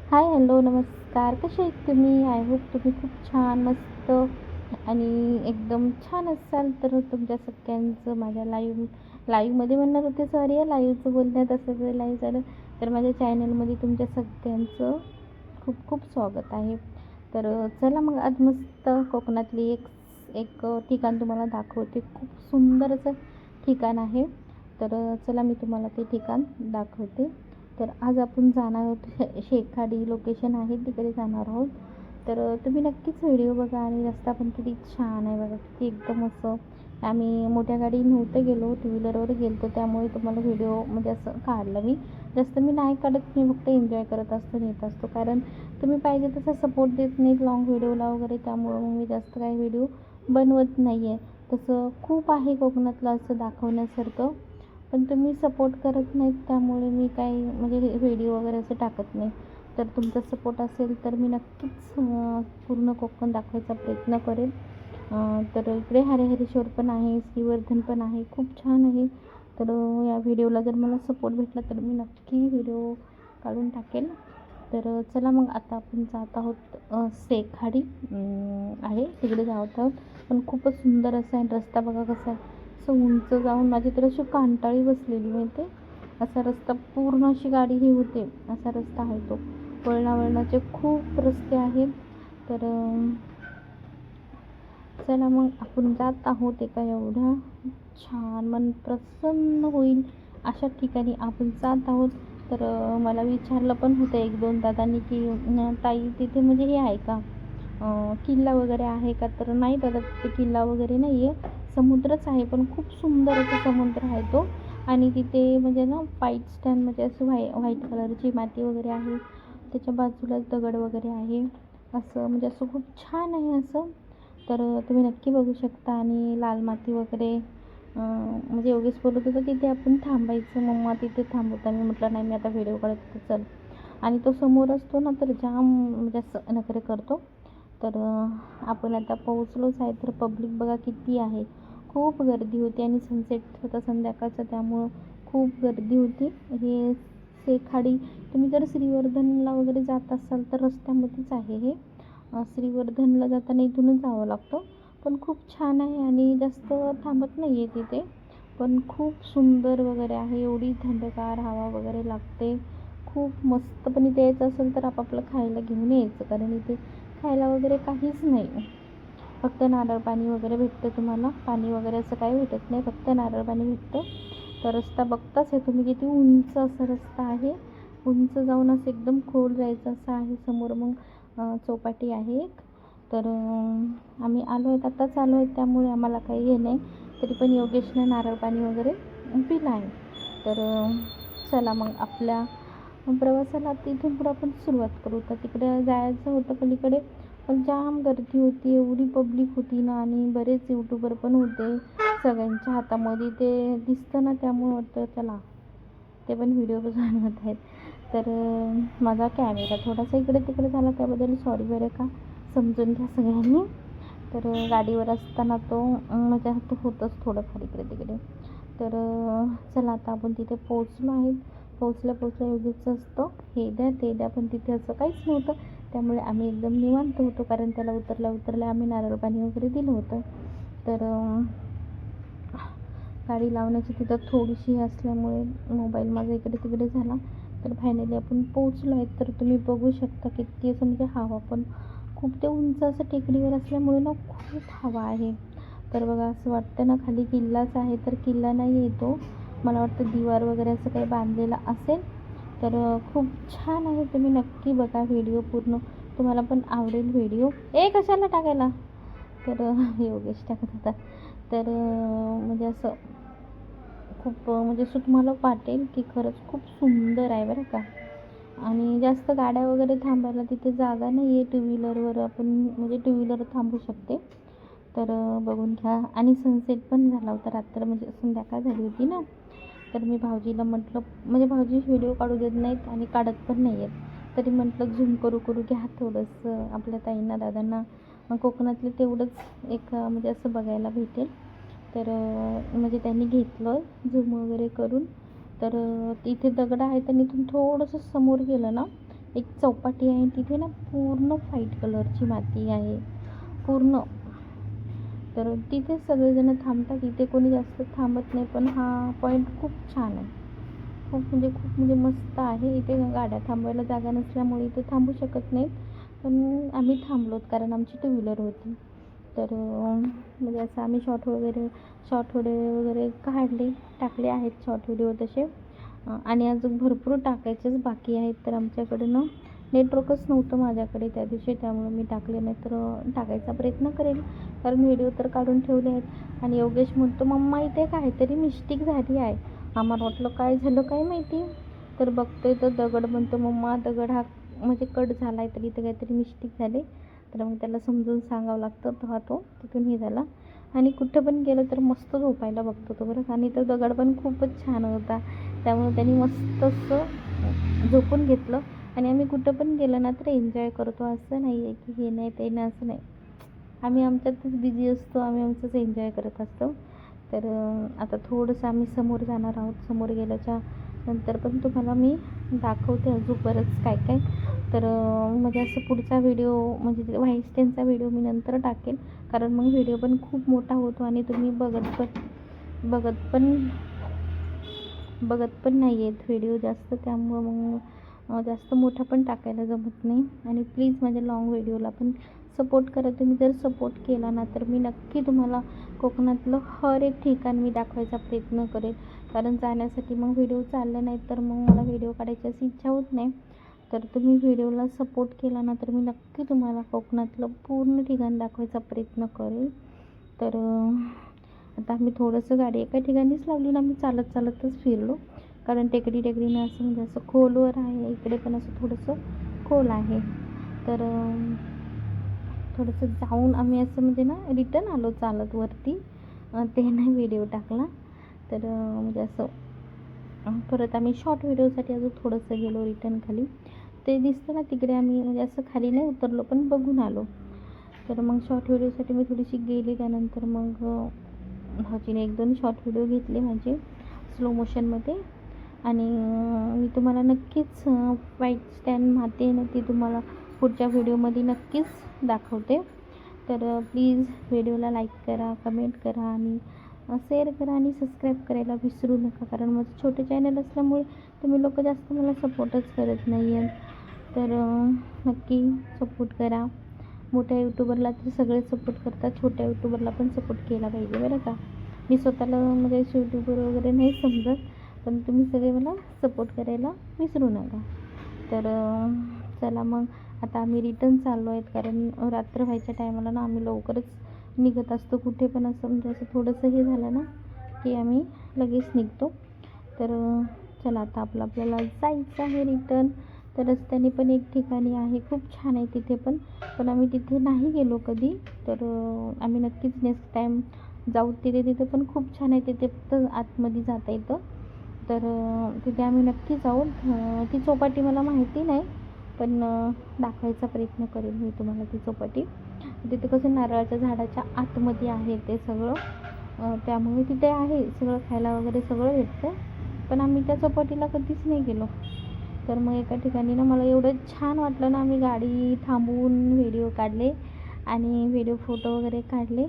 हाय, hello, नमस्कार. कसे आहेत तुम्ही? आय होप तुम्ही खूप छान, मस्त आणि एकदम छान असाल. तर तुमच्या सगळ्यांचं माझ्या लाईव्हमध्ये म्हणणार होते, सॉरी लाईव्हचं बोलण्यात असं जर लाईव्ह झालं. तर माझ्या चॅनलमध्ये तुमच्या सगळ्यांचं खूप खूप स्वागत आहे. तर चला मग आज मस्त कोकणातली एक एक ठिकाण तुम्हाला दाखवते. खूप सुंदर असं ठिकाण आहे. तर चला मी तुम्हाला ते ठिकाण दाखवते. तर आज आपण जाणार आहोत शेखाडी लोकेशन आहे तिकडे जाणार आहोत. तर तुम्ही नक्कीच व्हिडिओ बघा आणि रस्ता पण किती छान आहे बघा, किती एकदम असं. आम्ही मोठ्या गाडी नव्हतं गेलो, टू व्हीलरवर गेलो, त्यामुळे तुम्हाला व्हिडिओ म्हणजे असं काढलं मी. जास्त मी नाही काढत, मी फक्त एन्जॉय करत असतो, नेत असतो. कारण तुम्ही पाहिजे तसा सपोर्ट देत नाहीत लाँग व्हिडिओला वगैरे, त्यामुळं मग मी जास्त काही व्हिडिओ बनवत नाही आहे. तसं खूप आहे कोकणातलं असं दाखवण्यासारखं, पण तुम्ही सपोर्ट करत नाहीत, त्यामुळे मी काही म्हणजे व्हिडिओ वगैरे असं टाकत नाही. तर तुमचा सपोर्ट असेल तर मी नक्कीच पूर्ण कोकण दाखवायचा प्रयत्न करेन. तर इकडे हरिहरेश्वर पण आहे, श्रीवर्धन पण आहे, खूप छान आहे. तर या व्हिडिओला जर मला सपोर्ट भेटला तर मी नक्की व्हिडिओ काढून टाकेल. तर चला मग आता आपण जात आहोत शेखाडी आहे तिकडे जात आहोत. पण खूपच सुंदर असा आहे रस्ता, बघा कसा आहे. असं उंच जाऊन माझी तर अशी कांटाळी बसलेली माहिती. असा रस्ता पूर्ण अशी गाडी हे होते, असा रस्ता आहे तो. वळणावळणाचे खूप रस्ते आहेत. तर चला मग आपण जात आहोत एका एवढ्या छान, मन प्रसन्न होईल अशा ठिकाणी आपण जात आहोत. तर मला विचारलं पण होतं एक दोन दादांनी की ताई तिथे म्हणजे हे आहे का, किल्ला वगैरे आहे का. तर नाही दादा, तिथे किल्ला वगैरे नाही आहे, समुद्रच आहे. पण खूप सुंदर असा समुद्र आहे तो. आणि तिथे म्हणजे ना व्हाईट स्टँड म्हणजे असं व्हाईट कलरची माती वगैरे आहे, त्याच्या बाजूलाच दगड वगैरे आहे. असं म्हणजे असं खूप छान आहे असं. तर तुम्ही नक्की बघू शकता. आणि लाल माती वगैरे म्हणजे योगेश बोलत होता तिथे आपण थांबायचं, मम्मा तिथे थांबवता. मी म्हटलं नाही, मी आता व्हिडिओ काढत होते, चल. आणि तो समोर असतो ना, तर जाम म्हणजे असं नखरे करतो. तर आपण आता पोहोचलोच आहे. तर पब्लिक बघा किती आहे, खूप गर्दी होती. आणि सनसेट होता संध्याकाळचा, त्यामुळं खूप गर्दी होती. हे शेखाडी, तुम्ही जर श्रीवर्धनला वगैरे जात असाल तर रस्त्यामध्येच आहे हे. श्रीवर्धनला जाताना इथूनच जावं लागतं. पण खूप छान आहे आणि जास्त थांबत नाही आहे तिथे. पण खूप सुंदर वगैरे आहे, एवढी थंडगार हवा वगैरे लागते, खूप मस्त. पण इथे यायचं असेल तर आपापलं खायला घेऊन यायचं, कारण इथे खायला वगैरे काहीच नाही. फक्त नारळ पाणी वगैरे भेटतं तुम्हाला, पाणी वगैरे असं काही भेटत नाही, फक्त नारळ पाणी भेटतं. तर रस्ता बघताच आहे तुम्ही किती उंच असा रस्ता आहे. उंच जाऊन असं एकदम खोल जायचं असं आहे. समोर मग चौपाटी आहे एक. तर आम्ही आलो आहेत, आत्ताच आलो आहेत, त्यामुळे आम्हाला काही हे नाही. तरी पण योगेशने नारळ पाणी वगैरे पिलं आहे. तर चला मग आपल्या प्रवासाला तिथून पुढं आपण सुरुवात करू. तर तिकडे जायचं होतं पलीकडे, पण जाम गर्दी होती, एवढी पब्लिक होती ना. आणि बरेच यूट्यूबर पण होते, सगळ्यांच्या हातामध्ये ते दिसतं ना, त्यामुळे वाटतं चला ते पण व्हिडिओ बनवत आहेत. तर माझा कॅमेरा थोडासा इकडे तिकडे झाला, त्याबद्दल सॉरी बरं का, समजून घ्या सगळ्यांनी. तर गाडीवर असताना तो म्हणजे तो होतंच थोडंफार इकडे तिकडे. तर चला आता आपण तिथे पोचलो आहे. पोचल्या योगीचं असतं हे द्या ते द्या, पण तिथे असं काहीच नव्हतं. त्यामुळे आम्ही एकदम निवांत होतो, कारण त्याला उतरल्या आम्ही नारळ पाणी वगैरे दिलं होतं. तर गाडी लावण्याची तिथं थोडीशी असल्यामुळे मोबाईल माझा इकडे तिकडे झाला. तर फायनली आपण पोहोचलो आहे. तर तुम्ही बघू शकता किती असं म्हणजे हवा पण खूप, ते उंच असं टेकडीवर असल्यामुळे ना खूप हवा आहे. तर बघा असं वाटतं ना खाली किल्लाच आहे, तर किल्ला नाही आहे तो, मला वाटतं दिवार वगैरे असं काही बांधलेलं असेल. तर खूप छान आहे. तुम्ही नक्की बघा व्हिडिओ पूर्ण, तुम्हाला पण आवडेल व्हिडिओ. कशाला टाकायला. तर योगेश टाकत होता. तर म्हणजे असं खूप म्हणजे असं तुम्हाला वाटेल की खरंच खूप सुंदर आहे बरं का. आणि जास्त गाड्या वगैरे थांबायला तिथे जागा नाही आहे. टू व्हीलरवर आपण म्हणजे टू व्हीलर थांबू शकते. तर बघून घ्या. आणि सनसेट पण झाला होता, रात्र म्हणजे संध्याकाळ झाली होती ना. तर मी भाऊजीला म्हटलं, म्हणजे भाऊजी व्हिडिओ काढू देत नाहीत आणि काढत पण नाही आहेत, तरी म्हटलं झूम करू घ्या थोडंसं, आपल्या ताईंना दादांना कोकणातलं तेवढंच एक म्हणजे असं बघायला भेटेल. तर म्हणजे त्यांनी घेतलं झूम वगैरे करून. तर तिथे दगड आहेत आणि इथून थोडंसं समोर गेलं ना एक चौपाटी आहे, तिथे ना पूर्ण व्हाईट कलरची माती आहे पूर्ण. तर तिथे सगळेजण थांबतात, इथे कोणी जास्त थांबत नाही. पण हा पॉईंट खूप छान आहे, खूप म्हणजे मस्त आहे. इथे गाड्या थांबवायला जागा नसल्यामुळे इथे थांबू शकत नाहीत, पण आम्ही थांबलोत कारण आमची 2 व्हीलर होती. तर म्हणजे असं आम्ही शॉर्ट व्हिडिओ वगैरे काढले, टाकले आहेत शॉर्ट व्हिडिओ तसे. आणि अजून भरपूर टाकायचेच बाकी आहेत. तर आमच्याकडे ना नेटवर्कच नव्हतं माझ्याकडे त्या दिवशी, त्यामुळे मी टाकले नाही. तर टाकायचा प्रयत्न करेल, कारण व्हिडिओ तर काढून ठेवले आहेत. आणि योगेश म्हणतो, मम्मा इथे काहीतरी मिस्टेक झाली आहे. आम्हाला वाटलं काय झालं काय माहिती. तर बघतोय तर दगड. म्हणतो, मम्मा दगड हा म्हणजे कट झाला आहे, तर इथे काहीतरी मिस्टेक झाली. तर मग त्याला समजून सांगावं लागतं, तेव्हा तो तिथून हे झाला. आणि कुठं पण गेलं तर मस्त झोपायला बघतो तो बरं. आणि तो दगड पण खूपच छान होता, त्यामुळे त्यांनी मस्त असं झोपून घेतलं. आणि आम्ही कुठं पण गेलो ना तर एन्जॉय करतो, असं नाही आहे की हे नाही ते नाही, असं नाही. आम्ही आमच्यातच बिझी असतो, आम्ही आमचंच एन्जॉय करत असतो. तर आता थोडंसं आम्ही समोर जाणार आहोत. समोर गेल्याच्या नंतर पण तुम्हाला मी दाखवते अजून बरंच काय काय. तर म्हणजे असं पुढचा व्हिडिओ म्हणजे व्हाईट व्हिडिओ मी नंतर टाकेल, कारण मग व्हिडिओ पण खूप मोठा होतो आणि तुम्ही बघत पण नाही आहेत व्हिडिओ जास्त, त्यामुळं मग जास्त मोठा पण टाकायला जमत नाही. आणि प्लीज माझ्या लाँग व्हिडिओला पण सपोर्ट करा. तुम्ही जर सपोर्ट केला ना तर मी नक्की तुम्हाला कोकणातलं हर एक ठिकाण मी दाखवायचा प्रयत्न करेल, कारण जाण्यासाठी मग व्हिडिओ चालले नाहीत तर मग मला व्हिडिओ काढायची अशी इच्छा होत नाही. तर तुम्ही व्हिडिओला सपोर्ट केला ना तर मी नक्की तुम्हाला कोकणातलं पूर्ण ठिकाण दाखवायचा प्रयत्न करेल. तर आता आम्ही थोडंसं गाडी एका ठिकाणीच लावली ना, आम्ही चालतच फिरलो, कारण टेकडीनं असं म्हणजे असं खोलवर आहे, इकडे पण असं थोडंसं खोल आहे. तर थोडंसं जाऊन आम्ही असं म्हणजे ना रिटर्न आलो चालत वरती. ते नाही व्हिडिओ टाकला. तर म्हणजे असं परत आम्ही शॉर्ट व्हिडिओसाठी अजून थोडंसं गेलो रिटर्न खाली. ते दिसतं ना तिकडे, आम्ही म्हणजे असं खाली नाही उतरलो पण बघून आलो. तर मग शॉर्ट व्हिडिओसाठी मी थोडीशी गेली. त्यानंतर मग भाऊजीने 1-2 शॉर्ट व्हिडिओ घेतले माझे स्लो मोशनमध्ये. आणि मी तुम्हाला नक्कीच व्हाईट स्टँड माती आहे ना ती तुम्हाला पुढच्या व्हिडिओमध्ये नक्कीच दाखवते. तर प्लीज व्हिडिओला लाईक करा, कमेंट करा आणि शेअर करा आणि सबस्क्राईब करायला विसरू नका, कारण माझं छोटं चॅनल असल्यामुळे तुम्ही लोक जास्त मला सपोर्टच करत नाही आहे. तर नक्की सपोर्ट करा. मोठ्या यूट्यूबरला तर सगळे सपोर्ट करतात, छोट्या यूट्यूबरला पण सपोर्ट केला पाहिजे बरं का. मी स्वतःला म्हणजे यूट्यूबर वगैरे नाही समजत, पण तुम्ही सगळे मला सपोर्ट करायला विसरू नका. तर चला मग आता आम्ही रिटर्न चाललो आहेत, कारण रात्र व्हायच्या टायमाला ना आम्ही लवकरच निघत असतो कुठे पण. असं म्हणजे असं थोडंसं हे झालं ना की आम्ही लगेच निघतो. तर चला आता आपल्याला जायचं आहे रिटर्न. तर रस्त्याने पण एक ठिकाणी आहे, खूप छान आहे तिथे पण आम्ही तिथे नाही गेलो कधी. तर आम्ही नक्कीच नेक्स्ट टाईम जाऊ तिथे पण खूप छान आहे. तिथे फक्त आतमध्ये जाता येतं. तर तिथे आम्ही नक्की जाऊ. ती चौपाटी मला माहिती नाही, पण दाखवायचा प्रयत्न करेन मी तुम्हाला ती चौपाटी. तिथे कसं नारळाच्या झाडाच्या आतमध्ये आहे ते सगळं, त्यामुळे तिथे आहे सगळं खायला वगैरे सगळं भेटतं. पण आम्ही त्या चौपाटीला कधीच नाही गेलो. तर मग एका ठिकाणी ना मला एवढं छान वाटलं ना, आम्ही गाडी थांबवून व्हिडिओ काढले आणि फोटो वगैरे काढले.